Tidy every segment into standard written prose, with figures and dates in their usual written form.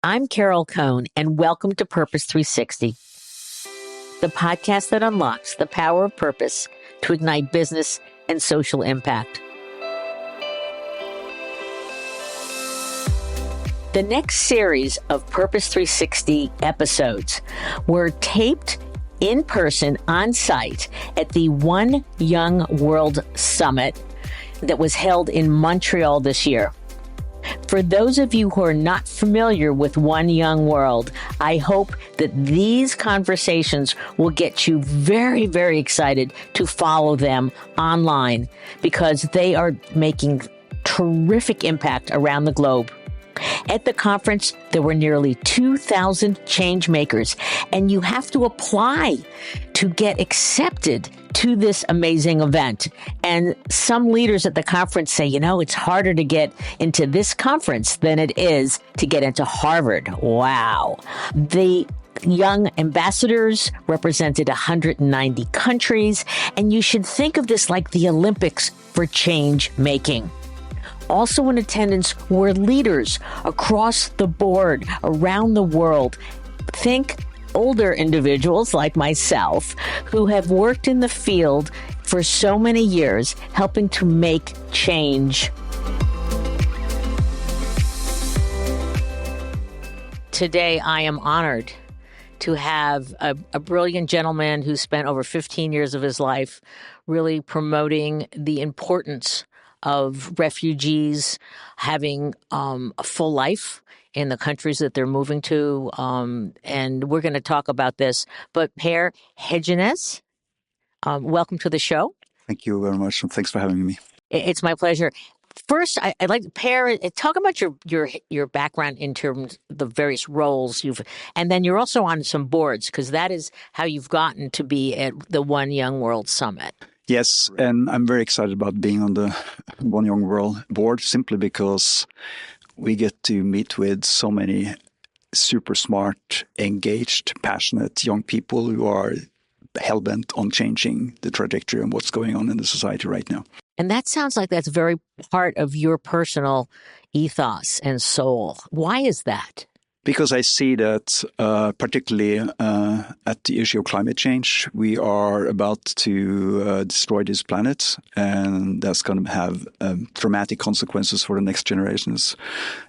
I'm Carol Cohn, and welcome to Purpose 360, the podcast that unlocks the power of purpose to ignite business and social impact. The next series of Purpose 360 episodes were taped in person on site at the One Young World Summit that was held in Montreal this year. For those of you who are not familiar with One Young World, I hope that these conversations will get you very, very excited to follow them online because they are making terrific impact around the globe. At the conference, there were nearly 2,000 Changemakers, and you have to apply to get accepted to this amazing event. And some leaders at the conference say, it's harder to get into this conference than it is to get into Harvard. Wow. The young ambassadors represented 190 countries, and you should think of this like the Olympics for change making. Also in attendance were leaders across the board around the world. Think older individuals like myself who have worked in the field for so many years, helping to make change. Today, I am honored to have a brilliant gentleman who spent over 15 years of his life really promoting the importance of refugees having a full life in the countries that they're moving to. And we're going to talk about this. But Per Heggenes, welcome to the show. Thank you very much. And thanks for having me. It's my pleasure. First, I'd like Per, talk about your background in terms of the various roles and then you're also on some boards because that is how you've gotten to be at the One Young World Summit. Yes, and I'm very excited about being on the One Young World board simply because we get to meet with so many super smart, engaged, passionate young people who are hell-bent on changing the trajectory and what's going on in the society right now. And that sounds like that's very part of your personal ethos and soul. Why is that? Because I see that particularly at the issue of climate change, we are about to destroy this planet, and that's going to have dramatic consequences for the next generations.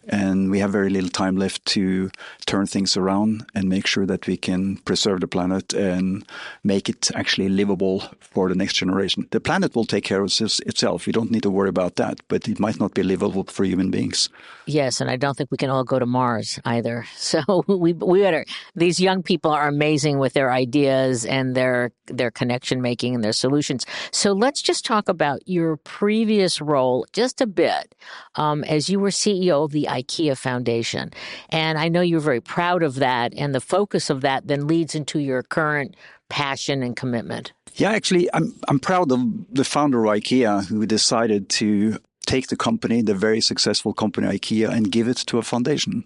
And we have very little time left to turn things around and make sure that we can preserve the planet and make it actually livable for the next generation. The planet will take care of itself. We don't need to worry about that, but it might not be livable for human beings. Yes, and I don't think we can all go to Mars either. So we better. These young people are amazing with their ideas and their connection making and their solutions. So let's just talk about your previous role just a bit as you were CEO of the IKEA Foundation. And I know you're very proud of that. And the focus of that then leads into your current passion and commitment. Yeah, actually, I'm proud of the founder of IKEA who decided to take the company, the very successful company IKEA, and give it to a foundation.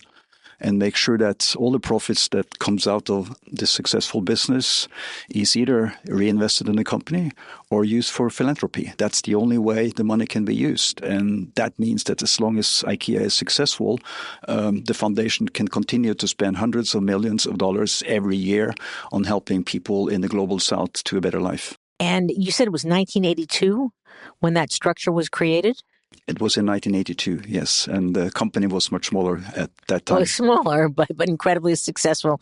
And make sure that all the profits that comes out of this successful business is either reinvested in the company or used for philanthropy. That's the only way the money can be used. And that means that as long as IKEA is successful, the foundation can continue to spend hundreds of millions of dollars every year on helping people in the global south to a better life. And you said it was 1982 when that structure was created? It was in 1982, yes, and the company was much smaller at that time. Well, smaller, but incredibly successful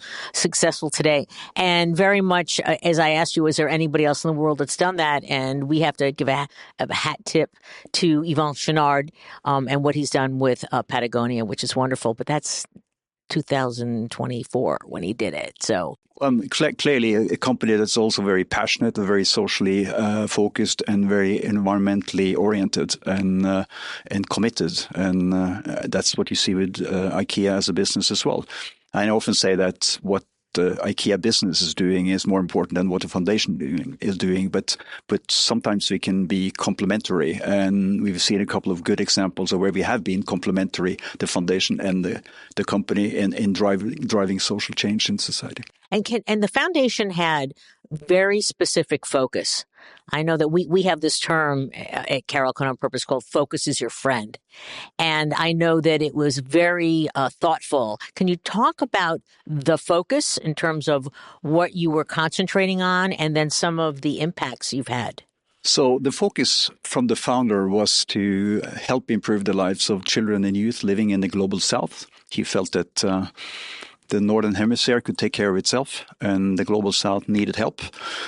today. And very much, as I asked you, is there anybody else in the world that's done that? And we have to give a hat tip to Yvon Chouinard and what he's done with Patagonia, which is wonderful. But that's 2024 when he did it. So clearly a company that's also very passionate, very socially focused, and very environmentally oriented and committed. And that's what you see with IKEA as a business as well. I often say that what the IKEA business is doing is more important than what the foundation is doing. But sometimes we can be complementary, and we've seen a couple of good examples of where we have been complementary, the foundation and the company, in driving social change in society. And the foundation had very specific focus I know that we have this term at Carol Cone on Purpose called focus is your friend. And I know that it was very thoughtful. Can you talk about the focus in terms of what you were concentrating on and then some of the impacts you've had? So the focus from the founder was to help improve the lives of children and youth living in the global south. He felt that the Northern Hemisphere could take care of itself and the global south needed help.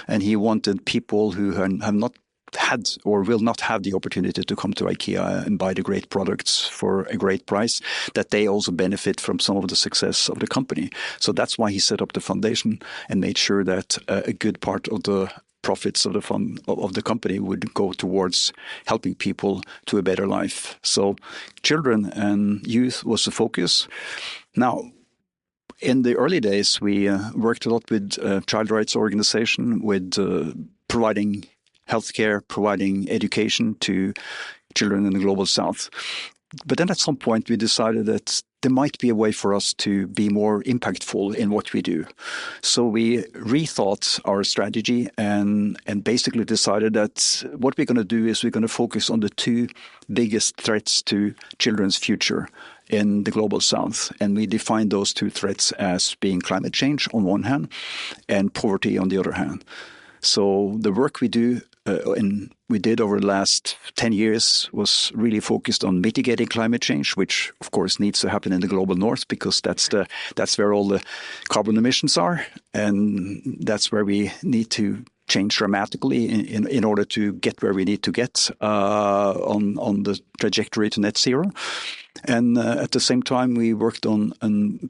And he wanted people who have not had or will not have the opportunity to come to IKEA and buy the great products for a great price, that they also benefit from some of the success of the company. So that's why he set up the foundation and made sure that a good part of the profits of the fund of the company would go towards helping people to a better life. So children and youth was the focus. Now, in the early days, we worked a lot with child rights organization, with providing healthcare, providing education to children in the global south. But then at some point, we decided that there might be a way for us to be more impactful in what we do. So we rethought our strategy and basically decided that what we're going to do is we're going to focus on the two biggest threats to children's future in the global south. And we defined those two threats as being climate change on one hand and poverty on the other hand. So the work we do and we did over the last 10 years was really focused on mitigating climate change, which of course needs to happen in the global north because that's where all the carbon emissions are, and that's where we need to change dramatically in order to get where we need to get on the trajectory to net zero. And at the same time, we worked on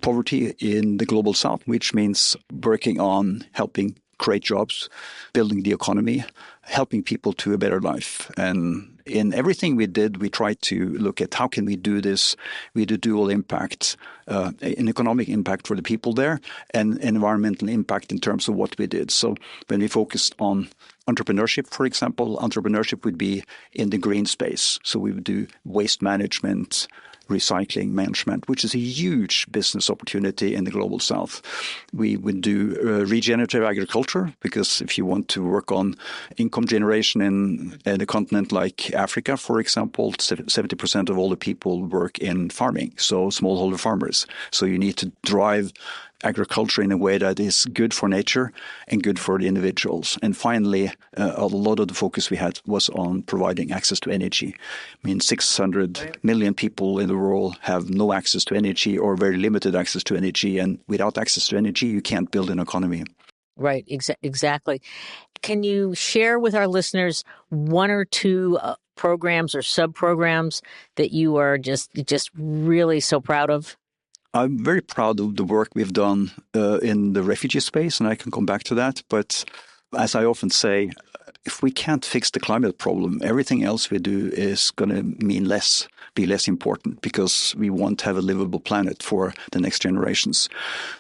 poverty in the global south, which means working on helping create jobs, building the economy, helping people to a better life. And in everything we did, we tried to look at how can we do this with a dual impact, an economic impact for the people there and environmental impact in terms of what we did. So when we focused on entrepreneurship, for example, entrepreneurship would be in the green space. So we would do waste management, recycling management, which is a huge business opportunity in the global south. We would do regenerative agriculture, because if you want to work on income generation in a continent like Africa, for example, 70% of all the people work in farming, so smallholder farmers. So you need to drive agriculture in a way that is good for nature and good for the individuals. And finally, a lot of the focus we had was on providing access to energy. I mean, 600 million people in the world have no access to energy or very limited access to energy. And without access to energy, you can't build an economy. Right, exactly. Can you share with our listeners one or two programs or sub-programs that you are just really so proud of? I'm very proud of the work we've done in the refugee space, and I can come back to that. But as I often say, if we can't fix the climate problem, everything else we do is going to be less important, because we won't have a livable planet for the next generations.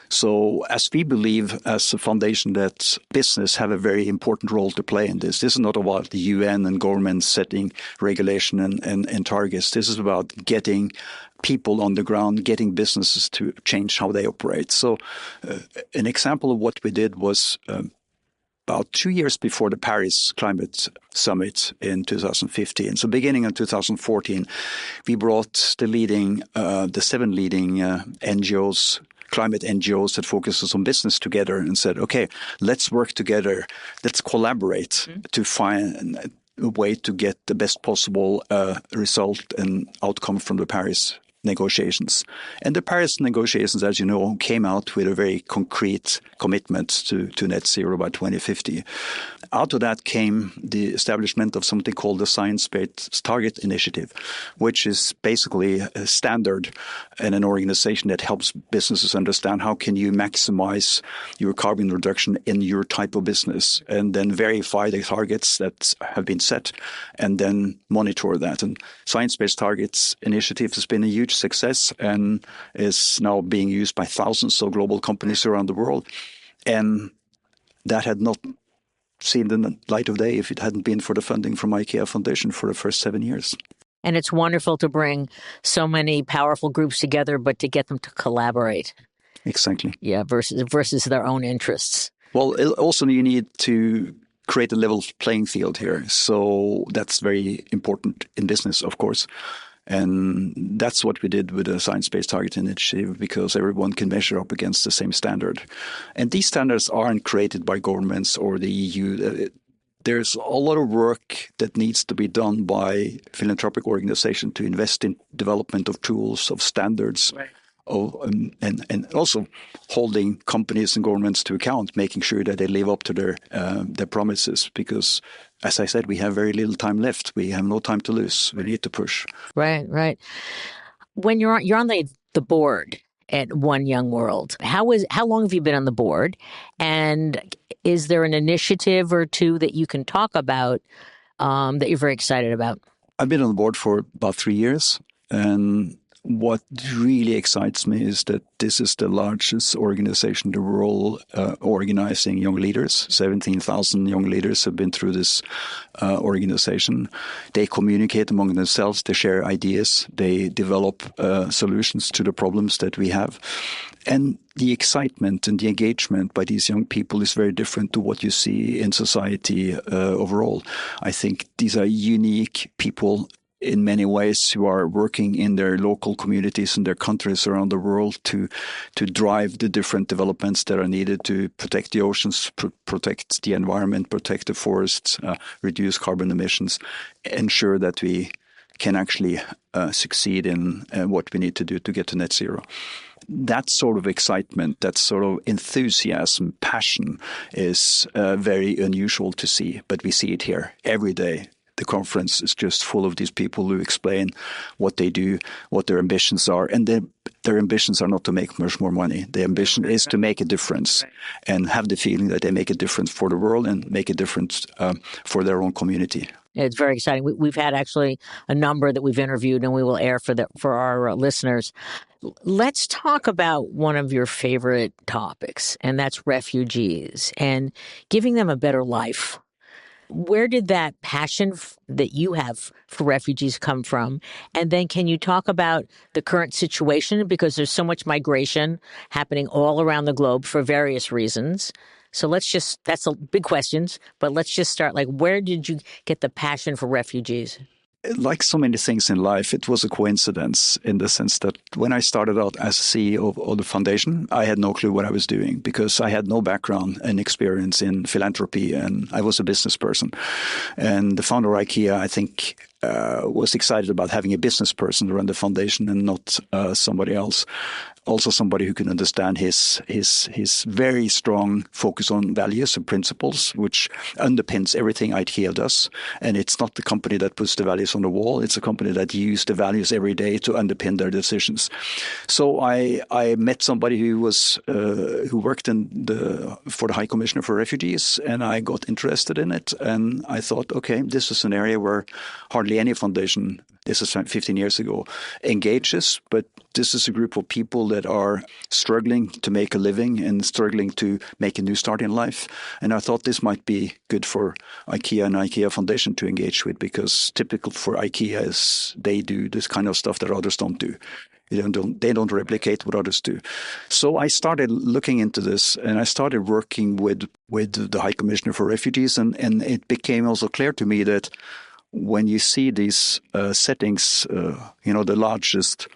So as we believe as a foundation that business have a very important role to play in this is not about the UN and governments setting regulation and targets. This is about getting people on the ground, getting businesses to change how they operate. So an example of what we did was about 2 years before the Paris Climate Summit in 2015. So beginning in 2014, we brought the 7 leading NGOs, climate NGOs that focuses on business together and said, okay, let's work together. Let's collaborate to find a way to get the best possible result and outcome from the Paris negotiations. And the Paris negotiations, as you know, came out with a very concrete commitment to net zero by 2050. Out of that came the establishment of something called the Science-Based Target Initiative, which is basically a standard and an organization that helps businesses understand how can you maximize your carbon reduction in your type of business, and then verify the targets that have been set and then monitor that. And Science-Based Targets Initiative has been a huge success and is now being used by thousands of global companies around the world. And that had not seen the light of day if it hadn't been for the funding from IKEA Foundation for the first 7 years. And it's wonderful to bring so many powerful groups together, but to get them to collaborate. Exactly. Yeah, versus their own interests. Well, also you need to create a level playing field here. So that's very important in business, of course. And that's what we did with the Science-Based Target Initiative, because everyone can measure up against the same standard. And these standards aren't created by governments or the EU. There's a lot of work that needs to be done by philanthropic organizations to invest in development of tools, of standards, right. And also holding companies and governments to account, making sure that they live up to their promises. Because, as I said, we have very little time left. We have no time to lose. We need to push. Right, right. When you're on the board at One Young World, how long have you been on the board? And is there an initiative or two that you can talk about that you're very excited about? I've been on the board for about 3 years, and what really excites me is that this is the largest organization in the world organizing young leaders. 17,000 young leaders have been through this organization. They communicate among themselves, they share ideas, they develop solutions to the problems that we have. And the excitement and the engagement by these young people is very different to what you see in society overall. I think these are unique people in many ways who are working in their local communities and their countries around the world to drive the different developments that are needed to protect the oceans, protect the environment, protect the forests, reduce carbon emissions, ensure that we can actually succeed in what we need to do to get to net zero. That sort of excitement, that sort of enthusiasm, passion is very unusual to see, but we see it here every day. The conference is just full of these people who explain what they do, what their ambitions are. And their ambitions are not to make much more money. The ambition is to make a difference and have the feeling that they make a difference for the world and make a difference for their own community. It's very exciting. We've had actually a number that we've interviewed and we will air for our listeners. Let's talk about one of your favorite topics, and that's refugees and giving them a better life. Where did that passion that you have for refugees come from? And then can you talk about the current situation? Because there's so much migration happening all around the globe for various reasons. So that's a big questions, but let's just start. Like, where did you get the passion for refugees? Like so many things in life, it was a coincidence in the sense that when I started out as CEO of the foundation, I had no clue what I was doing because I had no background and experience in philanthropy, and I was a business person. And the founder of IKEA, I think, was excited about having a business person run the foundation and not somebody else. Also somebody who can understand his very strong focus on values and principles, which underpins everything IKEA does. And it's not the company that puts the values on the wall. It's a company that uses the values every day to underpin their decisions. So I met somebody who worked for the High Commissioner for Refugees, and I got interested in it. And I thought, okay, this is an area where hardly any foundation, this is 15 years ago, engages, but this is a group of people that are struggling to make a living and struggling to make a new start in life. And I thought this might be good for IKEA and IKEA Foundation to engage with, because typical for IKEA is they do this kind of stuff that others don't do. They don't replicate what others do. So I started looking into this, and I started working with the High Commissioner for Refugees, and it became also clear to me that when you see these settings, the largest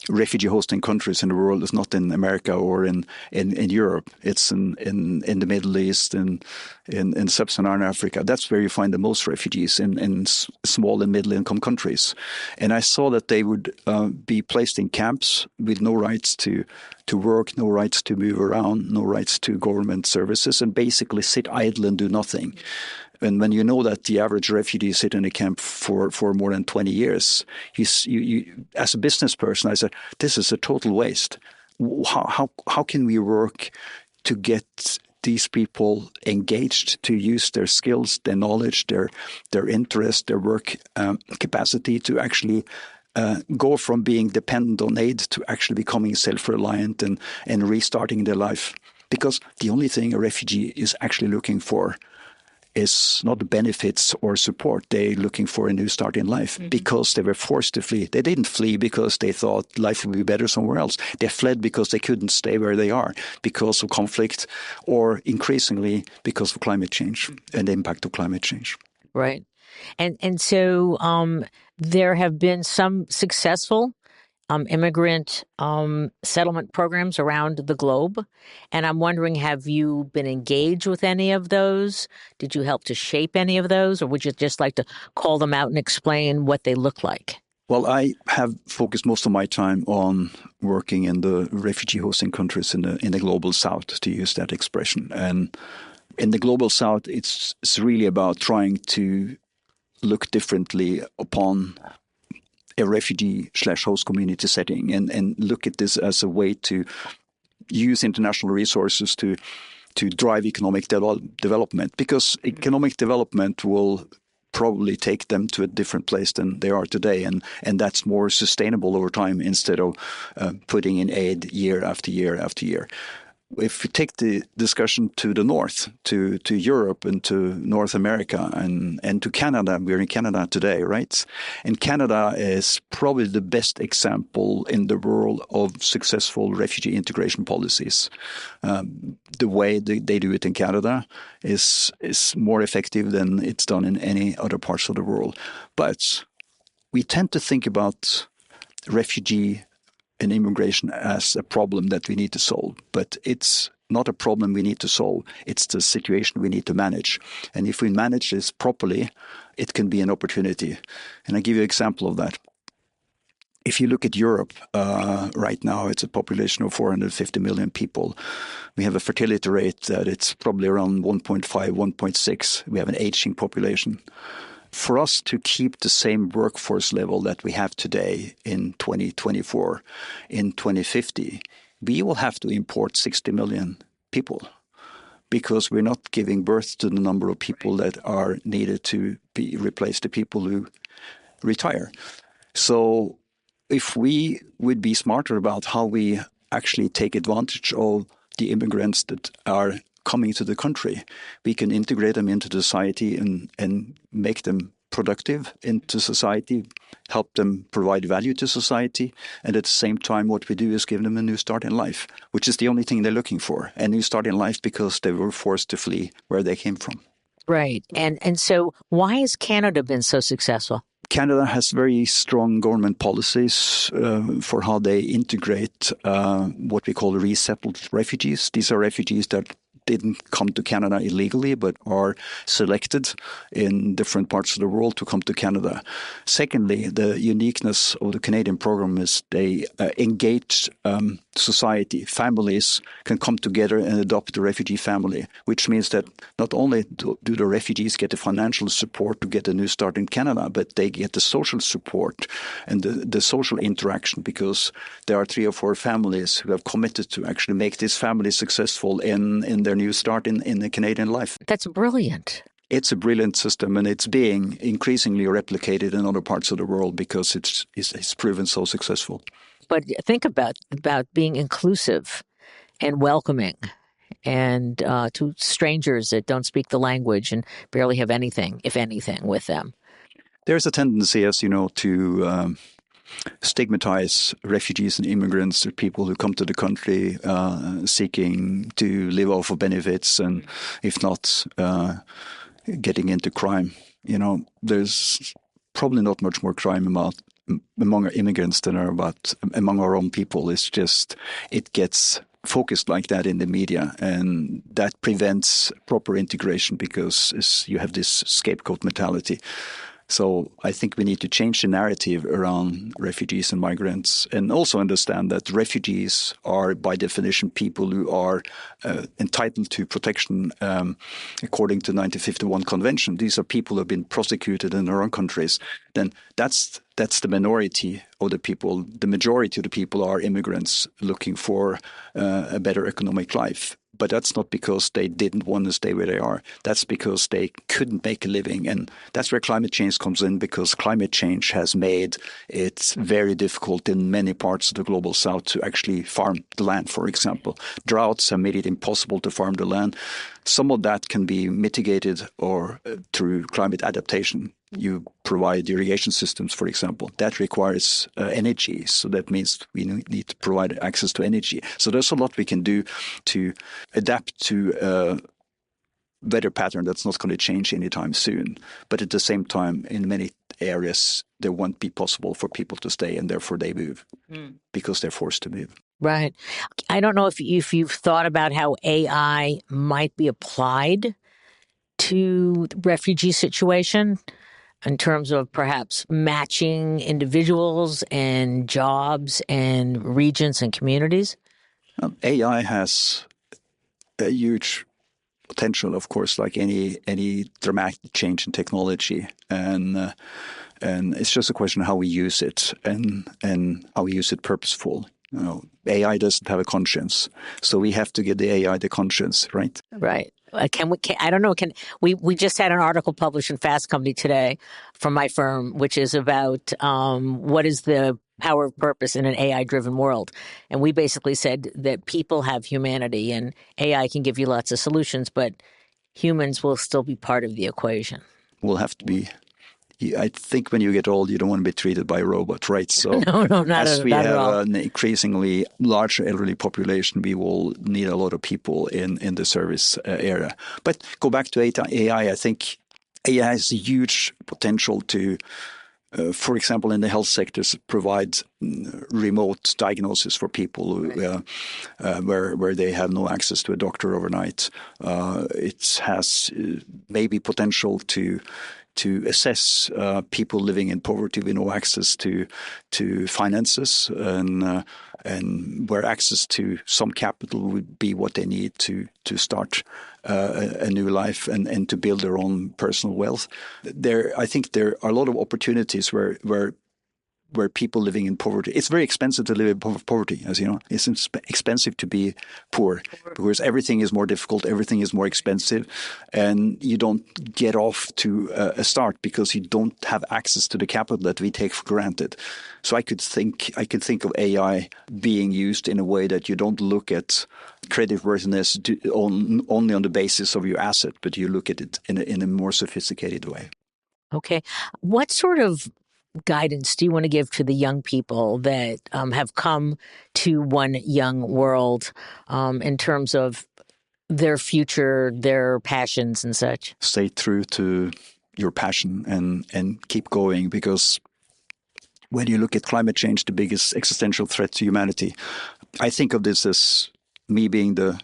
refugee hosting countries in the world is not in America or in Europe. It's in the Middle East and in sub-Saharan Africa. That's where you find the most refugees in small and middle-income countries. And I saw that they would be placed in camps with no rights to work, no rights to move around, no rights to government services, and basically sit idle and do nothing. And when you know that the average refugee sit in a camp for more than 20 years, you as a business person, I said, this is a total waste. How can we work to get these people engaged, to use their skills, their knowledge, their interest, their work capacity to actually go from being dependent on aid to actually becoming self-reliant and restarting their life? Because the only thing a refugee is actually looking for is not benefits or support. They're looking for a new start in life because they were forced to flee. They didn't flee because they thought life would be better somewhere else. They fled because they couldn't stay where they are because of conflict or increasingly because of climate change and the impact of climate change. Right. And so there have been some successful immigrant settlement programs around the globe. And I'm wondering, have you been engaged with any of those? Did you help to shape any of those? Or would you just like to call them out and explain what they look like? Well, I have focused most of my time on working in the refugee hosting countries in the global south, to use that expression. And in the global south, it's really about trying to look differently upon a refugee/host community setting and look at this as a way to use international resources to drive economic development, because economic development will probably take them to a different place than they are today, and that's more sustainable over time instead of putting in aid year after year after year. If we take the discussion to the north, to Europe and to North America and to Canada, we're in Canada today, right? And Canada is probably the best example in the world of successful refugee integration policies. The way they do it in Canada is more effective than it's done in any other parts of the world. But we tend to think about refugee and immigration as a problem that we need to solve. But it's not a problem we need to solve. It's the situation we need to manage. And if we manage this properly, it can be an opportunity. And I give you an example of that. If you look at Europe right now, it's a population of 450 million people. We have a fertility rate that it's probably around 1.5, 1.6. We have an aging population. For us to keep the same workforce level that we have today in 2024, in 2050, we will have to import 60 million people because we're not giving birth to the number of people that are needed to be replaced, the people who retire. So if we would be smarter about how we actually take advantage of the immigrants that are coming to the country, we can integrate them into society and make them productive into society, help them provide value to society. And at the same time, what we do is give them a new start in life, which is the only thing they're looking for, a new start in life because they were forced to flee where they came from. Right. And so why has Canada been so successful? Canada has very strong government policies for how they integrate what we call resettled refugees. These are refugees that didn't come to Canada illegally, but are selected in different parts of the world to come to Canada. Secondly, the uniqueness of the Canadian program is they engage society. Families can come together and adopt the refugee family, which means that not only do the refugees get the financial support to get a new start in Canada, but they get the social support and the social interaction, because there are 3 or 4 families who have committed to actually make this family successful in their new start in the Canadian life. That's brilliant. It's a brilliant system, and it's being increasingly replicated in other parts of the world because it's proven so successful. But think about being inclusive and welcoming and to strangers that don't speak the language and barely have anything, if anything, with them. There's a tendency, as you know, to stigmatize refugees and immigrants or people who come to the country seeking to live off of benefits and, if not, getting into crime. You know, there's probably not much more crime among immigrants than among our own people. It's just, it gets focused like that in the media, and that prevents proper integration because you have this scapegoat mentality. So I think we need to change the narrative around refugees and migrants, and also understand that refugees are, by definition, people who are entitled to protection according to the 1951 Convention. These are people who have been prosecuted in their own countries. Then that's the minority of the people. The majority of the people are immigrants looking for a better economic life. But that's not because they didn't want to stay where they are. That's because they couldn't make a living. And that's where climate change comes in, because climate change has made it very difficult in many parts of the global south to actually farm the land, for example. Droughts have made it impossible to farm the land. Some of that can be mitigated or through climate adaptation. You provide irrigation systems, for example. That requires energy. So that means we need to provide access to energy. So there's a lot we can do to adapt to a weather pattern that's not going to change anytime soon. But at the same time, in many areas, there won't be possible for people to stay, and therefore they move because they're forced to move. Right. I don't know if you've thought about how AI might be applied to the refugee situation in terms of perhaps matching individuals and jobs and regions and communities? AI has a huge potential, of course, like any dramatic change in technology, and it's just a question of how we use it and how we use it purposeful. AI doesn't have a conscience, so we have to give the AI the conscience, right? Right. I don't know. We just had an article published in Fast Company today from my firm, which is about what is the power of purpose in an AI-driven world. And we basically said that people have humanity and AI can give you lots of solutions, but humans will still be part of the equation. We'll have to be. I think when you get old, you don't want to be treated by a robot, right? So as we have an increasingly larger elderly population, we will need a lot of people in the service area. But go back to AI, I think AI has a huge potential to, for example, in the health sectors, provide remote diagnosis for people where they have no access to a doctor overnight. It has maybe potential to assess people living in poverty with no access to finances, and where access to some capital would be what they need to start a new life and to build their own personal wealth. I think there are a lot of opportunities where people living in poverty. It's very expensive to live in poverty, as you know. It's expensive to be poor because everything is more difficult, everything is more expensive, and you don't get off to a start because you don't have access to the capital that we take for granted. So I could think of AI being used in a way that you don't look at creditworthiness only on the basis of your asset, but you look at it in a more sophisticated way. Okay. What sort of guidance do you want to give to the young people that have come to One Young World in terms of their future, their passions and such? Stay true to your passion and keep going, because when you look at climate change, the biggest existential threat to humanity, I think of this as me being the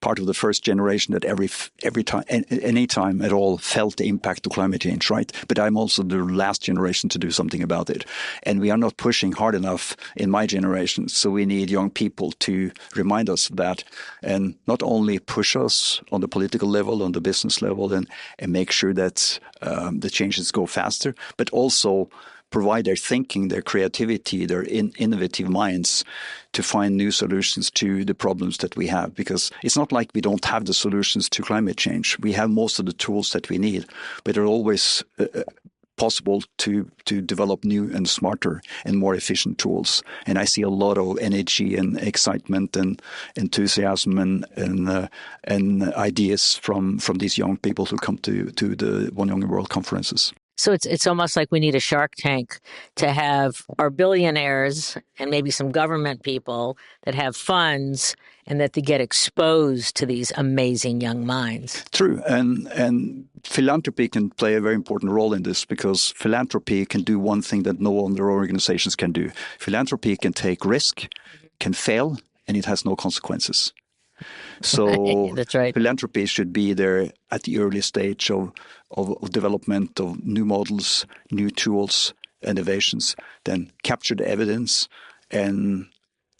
part of the first generation that every time, any time at all, felt the impact of climate change, right? But I'm also the last generation to do something about it. And we are not pushing hard enough in my generation. So we need young people to remind us of that, and not only push us on the political level, on the business level, and make sure that the changes go faster, but also provide their thinking, their creativity, their innovative minds to find new solutions to the problems that we have. Because it's not like we don't have the solutions to climate change. We have most of the tools that we need, but they're always possible to develop new and smarter and more efficient tools. And I see a lot of energy and excitement and enthusiasm and ideas from these young people who come to the One Young World conferences. So it's almost like we need a Shark Tank to have our billionaires and maybe some government people that have funds and that they get exposed to these amazing young minds. True. And philanthropy can play a very important role in this, because philanthropy can do one thing that no other organizations can do. Philanthropy can take risk, can fail, and it has no consequences. So That's right. Philanthropy should be there at the early stage of development of new models, new tools, innovations, then capture the evidence and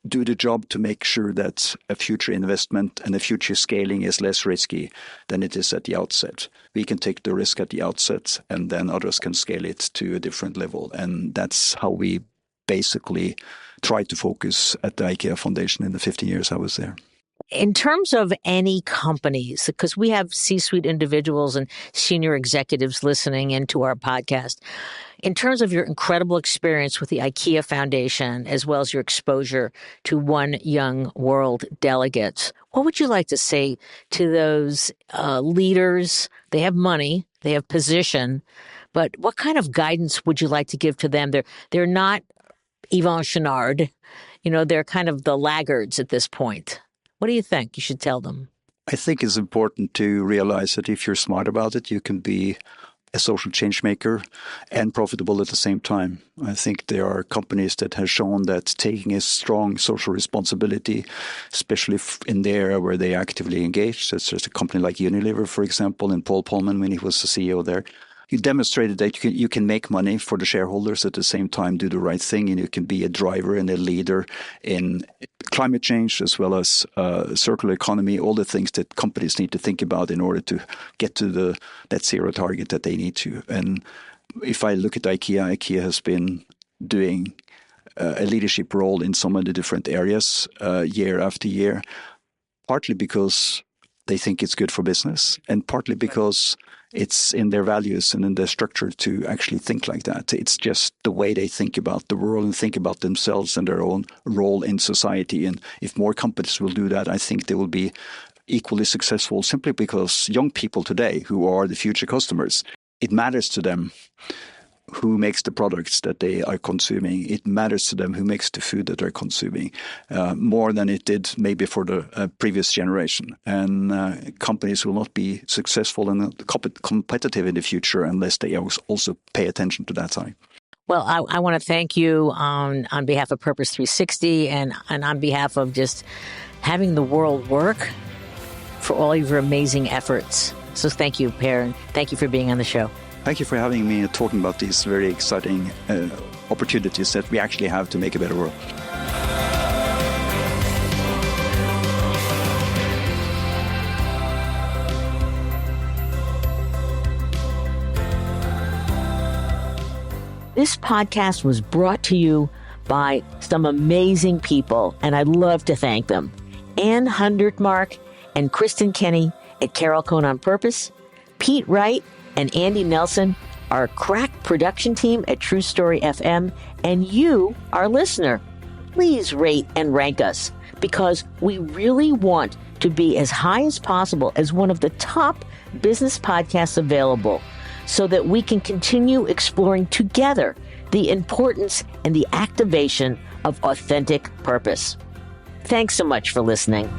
do the job to make sure that a future investment and a future scaling is less risky than it is at the outset. We can take the risk at the outset, and then others can scale it to a different level. And that's how we basically try to focus at the IKEA Foundation in the 15 years I was there. In terms of any companies, because we have C-suite individuals and senior executives listening into our podcast, in terms of your incredible experience with the IKEA Foundation, as well as your exposure to One Young World delegates, what would you like to say to those leaders? They have money, they have position, but what kind of guidance would you like to give to them? They're not Yvon Chouinard. They're kind of the laggards at this point. What do you think you should tell them? I think it's important to realize that if you're smart about it, you can be a social change maker and profitable at the same time. I think there are companies that have shown that taking a strong social responsibility, especially in the area where they actively engage, such as a company like Unilever, for example, and Paul Polman when he was the CEO there. You demonstrated that you can make money for the shareholders at the same time, do the right thing, and you can be a driver and a leader in climate change as well as circular economy, all the things that companies need to think about in order to get to the net zero target that they need to. And if I look at IKEA has been doing a leadership role in some of the different areas year after year, partly because they think it's good for business and partly because it's in their values and in their structure to actually think like that. It's just the way they think about the world and think about themselves and their own role in society. And if more companies will do that, I think they will be equally successful simply because young people today, who are the future customers, it matters to them who makes the products that they are consuming. It matters to them who makes the food that they're consuming, more than it did maybe for the previous generation. And companies will not be successful and competitive in the future unless they also pay attention to that side. Well, I want to thank you on behalf of Purpose 360 and on behalf of just having the world work for all of your amazing efforts. So thank you, Per, and thank you for being on the show. Thank you for having me and talking about these very exciting opportunities that we actually have to make a better world. This podcast was brought to you by some amazing people, and I'd love to thank them. Ann Hundertmark and Kristen Kenny at Carol Cone on Purpose, Pete Wright and Andy Nelson, our crack production team at True Story FM, and you, our listener. Please rate and rank us because we really want to be as high as possible as one of the top business podcasts available so that we can continue exploring together the importance and the activation of authentic purpose. Thanks so much for listening.